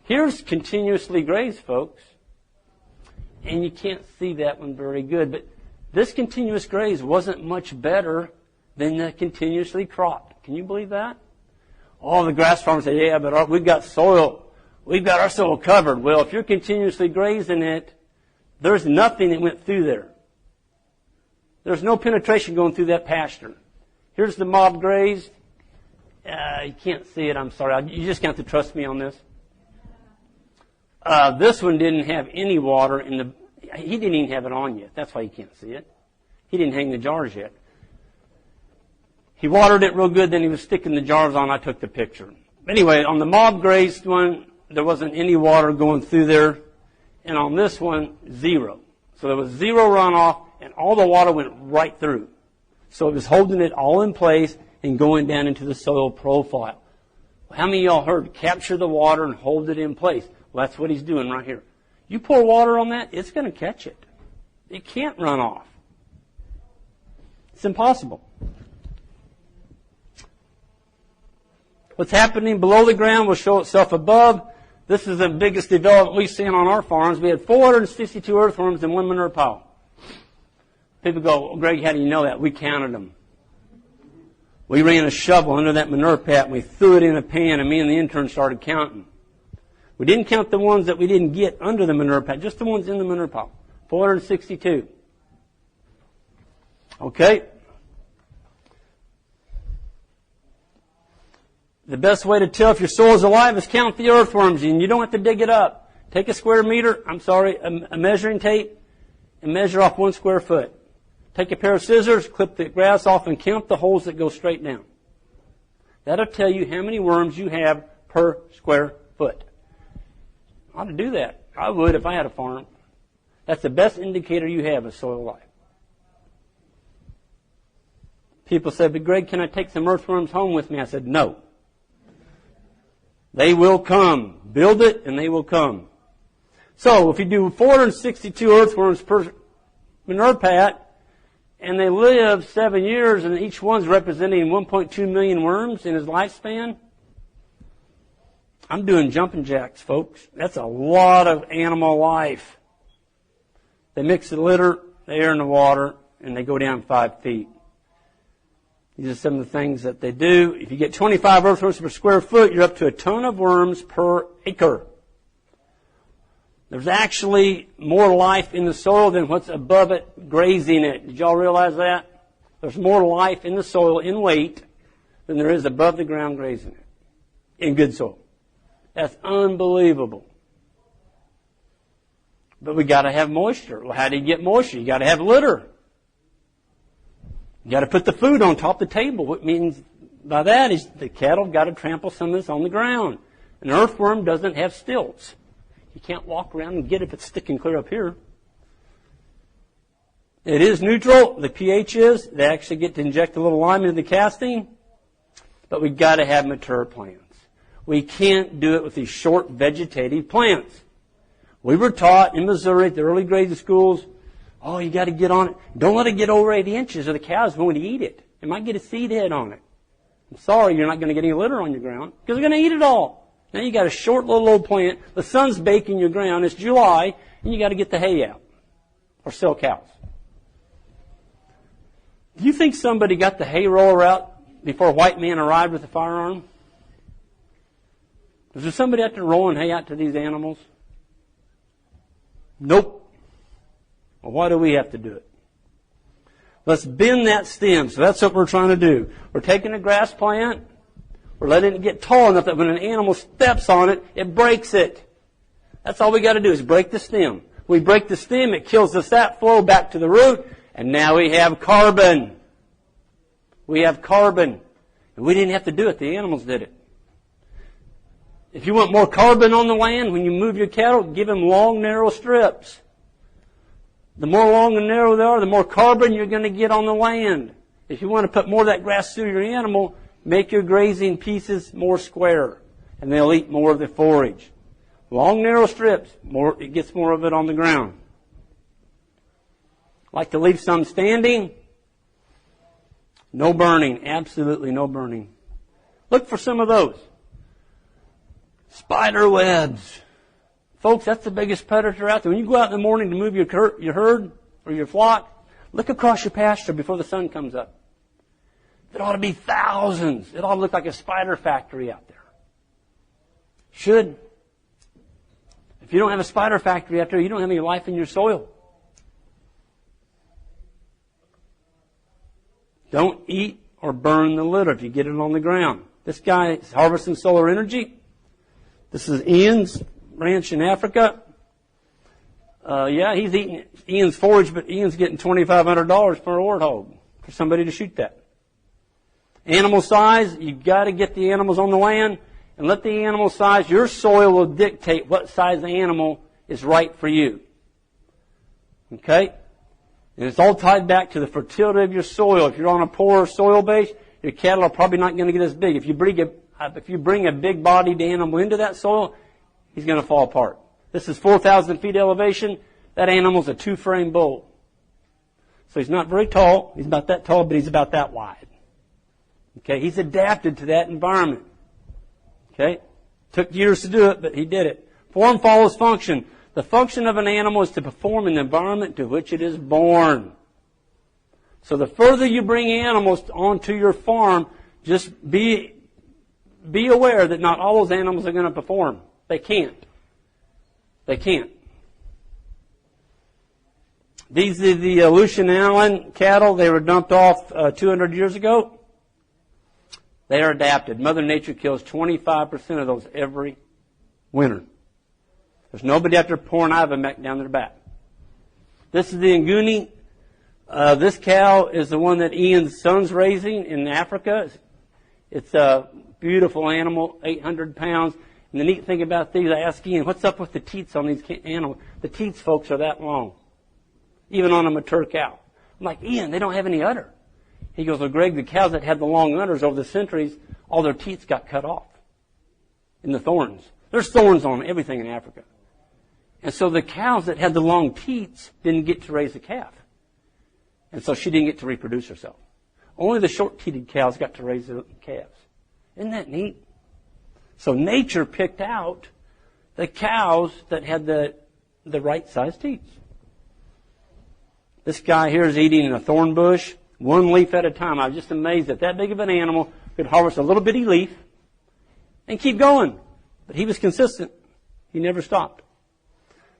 Here's continuously grazed, folks. And you can't see that one very good. But this continuous graze wasn't much better than the continuously cropped. Can you believe that? All the grass farmers say, yeah, but we've got soil. We've got our soil covered. Well, if you're continuously grazing it, there's nothing that went through there. There's no penetration going through that pasture. Here's the mob grazed. You can't see it, I'm sorry. You just have to trust me on this. This one didn't have any water in the... He didn't even have it on yet. That's why you can't see it. He didn't hang the jars yet. He watered it real good, then he was sticking the jars on. I took the picture. Anyway, on the mob grazed one, there wasn't any water going through there. And on this one, zero. So there was zero runoff, and all the water went right through. So it was holding it all in place and going down into the soil profile. How many of y'all heard capture the water and hold it in place? Well, that's what he's doing right here. You pour water on that, it's going to catch it. It can't run off. It's impossible. What's happening below the ground will show itself above. This is the biggest development we've seen on our farms. We had 462 earthworms in one manure pile. People go, well, Greg, how do you know that? We counted them. We ran a shovel under that manure pat and we threw it in a pan, and me and the intern started counting. We didn't count the ones that we didn't get under the manure pat, just the ones in the manure pile. 462. Okay. The best way to tell if your soil is alive is count the earthworms, and you don't have to dig it up. Take a a measuring tape, and measure off 1 square foot. Take a pair of scissors, clip the grass off, and count the holes that go straight down. That'll tell you how many worms you have per square foot. I ought to do that. I would if I had a farm. That's the best indicator you have of soil life. People said, but Greg, can I take some earthworms home with me? I said, no. They will come. Build it and they will come. So if you do 462 earthworms per manure pat, and they live 7 years, and each one's representing 1.2 million worms in his lifespan, I'm doing jumping jacks, folks. That's a lot of animal life. They mix the litter, the air, and the water, and they go down 5 feet. These are some of the things that they do. If you get 25 earthworms per square foot, you're up to a ton of worms per acre. There's actually more life in the soil than what's above it grazing it. Did y'all realize that? There's more life in the soil in weight than there is above the ground grazing it in good soil. That's unbelievable. But we got to have moisture. Well, how do you get moisture? You got to have litter. You got to put the food on top of the table. What means by that is the cattle got to trample some of this on the ground. An earthworm doesn't have stilts. You can't walk around and get it if it's sticking clear up here. It is neutral. The pH is. They actually get to inject a little lime into the casting. But we've got to have mature plants. We can't do it with these short vegetative plants. We were taught in Missouri at the early grades of schools, oh, you got to get on it. Don't let it get over 80 inches or the cow's going to eat it. It might get a seed head on it. I'm sorry, you're not going to get any litter on your ground because they're going to eat it all. Now you got a short little old plant. The sun's baking your ground. It's July, and you got to get the hay out or sell cows. Do you think somebody got the hay roller out before a white man arrived with a firearm? Was there somebody out there rolling hay out to these animals? Nope. Well, why do we have to do it? Let's bend that stem. So that's what we're trying to do. We're taking a grass plant. We're letting it get tall enough that when an animal steps on it, it breaks it. That's all we got to do is break the stem. We break the stem, it kills the sap flow back to the root, and now we have carbon. We have carbon. And we didn't have to do it, the animals did it. If you want more carbon on the land, when you move your cattle, give them long, narrow strips. The more long and narrow they are, the more carbon you're going to get on the land. If you want to put more of that grass through your animal, make your grazing pieces more square, and they'll eat more of the forage. Long, narrow strips, it gets more of it on the ground. Like to leave some standing? No burning, absolutely no burning. Look for some of those. Spider webs. Folks, that's the biggest predator out there. When you go out in the morning to move your herd or your flock, look across your pasture before the sun comes up. There ought to be thousands. It ought to look like a spider factory out there. Should. If you don't have a spider factory out there, you don't have any life in your soil. Don't eat or burn the litter if you get it on the ground. This guy is harvesting solar energy. This is Ian's ranch in Africa. He's eating Ian's forage, but Ian's getting $2,500 for a warthog for somebody to shoot that. Animal size, you've got to get the animals on the land and let the animal size, your soil will dictate what size animal is right for you. Okay? And it's all tied back to the fertility of your soil. If you're on a poor soil base, your cattle are probably not going to get as big. If you bring a big-bodied animal into that soil, he's going to fall apart. This is 4,000 feet elevation. That animal's a 2-frame bull. So he's not very tall. He's about that tall, but he's about that wide. Okay, he's adapted to that environment. Okay, took years to do it, but he did it. Form follows function. The function of an animal is to perform in the environment to which it is born. So the further you bring animals onto your farm, just be aware that not all those animals are going to perform. They can't. They can't. These are the Lucian Allen cattle. They were dumped off 200 years ago. They are adapted. Mother Nature kills 25% of those every winter. There's nobody out there pouring Ivermectin down their back. This is the Nguni. This cow is the one that Ian's son's raising in Africa. It's a beautiful animal, 800 pounds. And the neat thing about these, I asked Ian, what's up with the teats on these animals? The teats, folks, are that long, even on a mature cow. I'm like, Ian, they don't have any udder. He goes, well, Greg, the cows that had the long udders over the centuries, all their teats got cut off in the thorns. There's thorns on everything in Africa. And so the cows that had the long teats didn't get to raise a calf. And so she didn't get to reproduce herself. Only the short-teated cows got to raise their calves. Isn't that neat? So nature picked out the cows that had the right-sized teats. This guy here is eating in a thorn bush, one leaf at a time. I was just amazed that big of an animal could harvest a little bitty leaf and keep going. But he was consistent. He never stopped.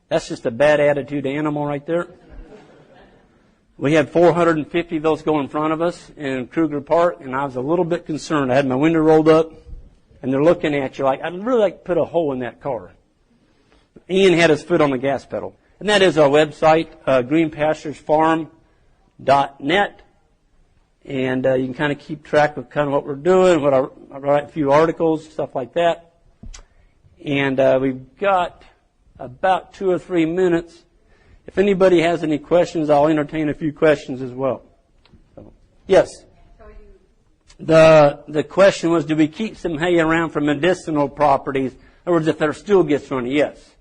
That's just a bad attitude animal right there. We had 450 of those go in front of us in Kruger Park, and I was a little bit concerned. I had my window rolled up, and they're looking at you like, I'd really like to put a hole in that car. Ian had his foot on the gas pedal. And that is our website, greenpasturesfarm.net. And you can kind of keep track of kind of what we're doing, I write a few articles, stuff like that. And we've got about 2 or 3 minutes. If anybody has any questions, I'll entertain a few questions as well. So, yes? The question was, do we keep some hay around for medicinal properties? In other words, if their stool gets runny, yes.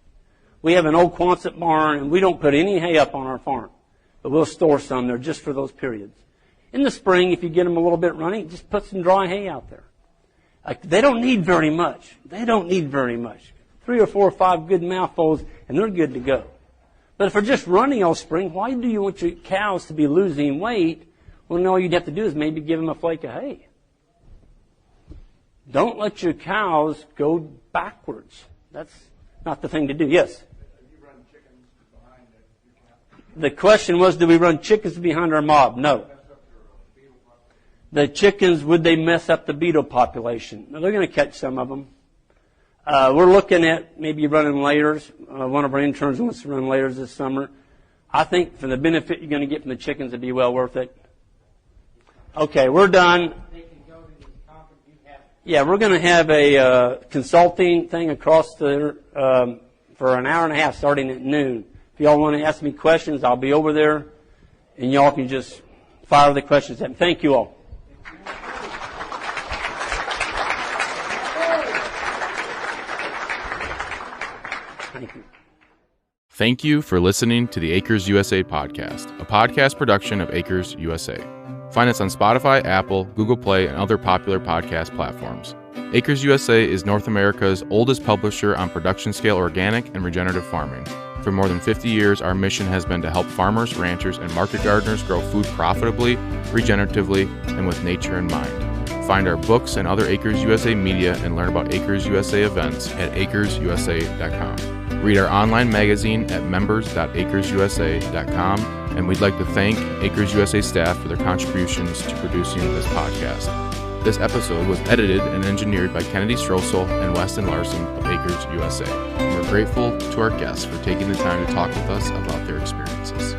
We have an old Quonset barn, and we don't put any hay up on our farm. But we'll store some there just for those periods. In the spring, if you get them a little bit runny, just put some dry hay out there. They don't need very much. 3 or 4 or 5 good mouthfuls, and they're good to go. But if they're just running all spring, why do you want your cows to be losing weight when all you'd have to do is maybe give them a flake of hay? Don't let your cows go backwards. That's not the thing to do. Yes? The question was, do we run chickens behind our mob? No. The chickens, would they mess up the beetle population? No, they're going to catch some of them. We're looking at maybe running layers. One of our interns wants to run layers this summer. I think for the benefit you're going to get from the chickens, it'd be well worth it. Okay, we're done. Yeah, we're going to have a consulting thing across there for an hour and a half starting at noon. If y'all want to ask me questions, I'll be over there, and y'all can just fire the questions at me. Thank you all. Thank you. Thank you for listening to the Acres USA podcast, a podcast production of Acres USA. Find us on Spotify, Apple, Google Play, and other popular podcast platforms. Acres USA is North America's oldest publisher on production-scale organic and regenerative farming. For more than 50 years, our mission has been to help farmers, ranchers, and market gardeners grow food profitably, regeneratively, and with nature in mind. Find our books and other Acres USA media and learn about Acres USA events at acresusa.com. Read our online magazine at members.acresusa.com, and we'd like to thank Acres USA staff for their contributions to producing this podcast. This episode was edited and engineered by Kennedy Stroessel and Weston Larson of Acres USA. And we're grateful to our guests for taking the time to talk with us about their experiences.